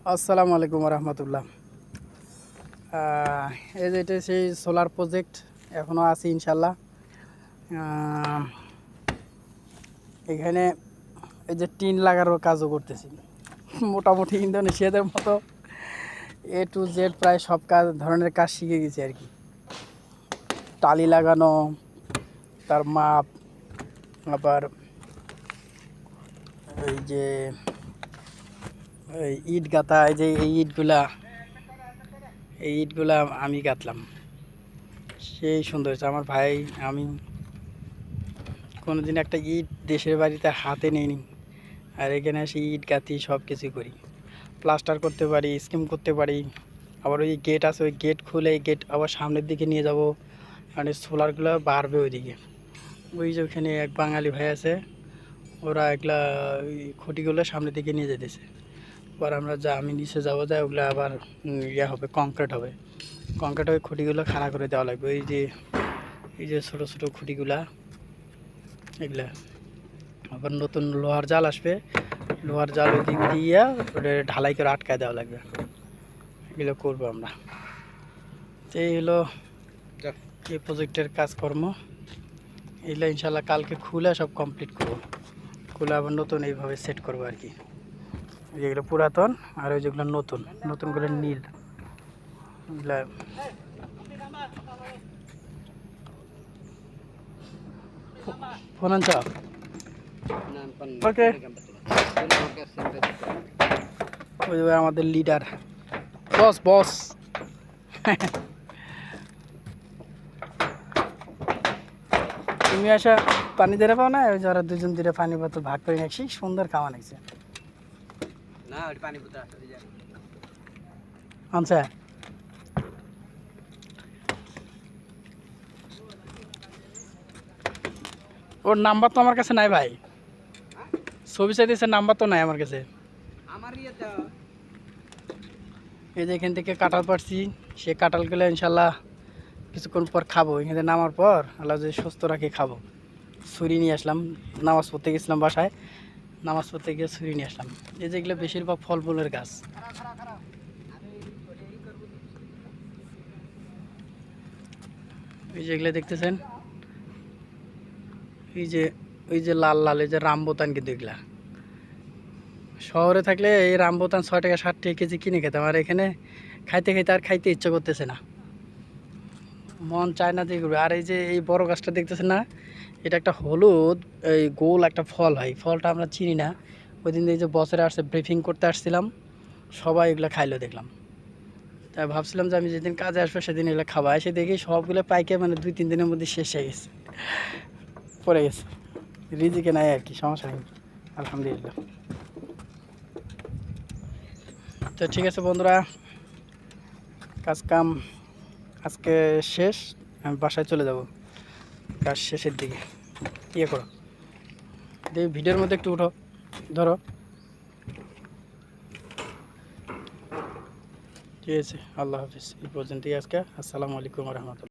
আসসালামু আলাইকুম রহমতুল্লাহ। এই যে এটা সেই সোলার প্রজেক্ট এখনও আছে ইনশাল্লাহ। এখানে এই যে টিন লাগানোর কাজও করতেছি। মোটামুটি ইন্দোনেশিয়াদের মতো A to Z প্রায় সব ধরনের কাজ শিখে গেছি আর কি। টালি লাগানো, তার মাপ, আবার এই যে ইট গাঁথা, এই যে এই ইটগুলা আমি গাঁথলাম, সেই সুন্দর হয়েছে। আমার ভাই, আমি কোনোদিন একটা ইট দেশের বাড়িতে হাতে নিইনি, আর এখানে এসে ইট গাঁথি সব কিছু করি। প্লাস্টার করতে পারি, স্কিম করতে পারি। আবার ওই গেট আছে, ওই গেট খুলে এই গেট আবার সামনের দিকে নিয়ে যাব, মানে সোলারগুলো বাড়বে ওইদিকে। ওই যে ওখানে এক বাঙালি ভাই আছে, ওরা এগুলা ওই খুঁটিগুলো সামনের দিকে নিয়ে যেতেছে। পর আমি নিচে যাবো, যাই ওগুলো আবার ইয়ে হবে, কংক্রিট হবে। কংক্রিট ওই খুঁটিগুলো খাড়া করে দেওয়া লাগবে। এই যে ছোটো ছোটো খুঁটিগুলা, এগুলা আবার নতুন লোহার জাল আসবে, লোহার জাল ওই দিক দিয়ে ওটা ঢালাই করে আটকায় দেওয়া লাগবে। এগুলো করবো আমরা। তো এই হলো এই প্রজেক্টের কাজকর্ম। এগুলো ইনশাল্লাহ কালকে খুলে সব কমপ্লিট করবো। খুলে আবার নতুন এইভাবে সেট করবো আর কি। যেগুলো পুরাতন আর ওই যেগুলো নতুন, নতুনগুলো নীল, এগুলা ফোন আনছ? ওকে, ওই আমাদের লিডার, বস বস। তুমি আসা পানি ধরে পাও না? ওই যারা দুজন ধরে পানি বোতল ভাগ করে নিয়েছি, সুন্দর খাওয়া নিয়েছে না। পানি বোতল আনছে। ওর নাম্বার তো আমার কাছে নাই ভাই, ছবি চাইতেছে, নাম্বার তো নাই আমার কাছে। এই যে এখান থেকে কাঁঠাল পাড়ছি, সে কাঁঠালগুলো ইনশাল্লাহ কিছুক্ষণ পর খাবো। এখানে নামার পর আল্লাহ যদি সুস্থ রাখি খাবো। ছুরি নিয়ে আসলাম, নামাজ পড়তে গেছিলাম বাসায়, নামাজ পড়তে গিয়ে ছুরি নিয়ে আসলাম। এই যেগুলো বেশিরভাগ ফল ফুলের গাছ। এই যেগুলো দেখতেছেন, এই যে ওই যে লাল লাল, এই যে রামবোতান, কিন্তু এগুলা শহরে থাকলে এই রামবোতান 6 টাকা 60 টাকা কেজি কিনে খেতাম, আর এখানে খাইতে খাইতে আর খাইতে ইচ্ছা করতেছে না, মন চায় না দিয়ে করবে। আর এই যে এই বড় গাছটা দেখতেছেন না, এটা একটা হলুদ এই গোল একটা ফল হয়, ফলটা আমরা চিনি না। ওই দিন এই যে বছরে আসছে, ব্রিফিং করতে আসছিলাম, সবাই এগুলো খাইলো দেখলাম। তাই ভাবছিলাম যে আমি যেদিন কাজে আসবো সেদিন এগুলো খাবো। এসে দেখি সবগুলো পাইকে মানে 2-3 দিনের মধ্যে শেষ হয়ে গেছে, পড়ে গেছে। রিজিকে নাই আর কি, সমস্যা নেই, আলহামদুলিল্লাহ। তো ঠিক আছে বন্ধুরা, কাজ কাম আজকে শেষ, আমি বাসায় চলে যাব, কাজ শেষের দিকে। ইয়ে করো, দেখি ভিডিওর মধ্যে একটু উঠো, ধরো। ঠিক আছে, আল্লাহ হাফিজ। এই পর্যন্তই আজকে। আসসালামু আলাইকুম রহমতুল্লাহ।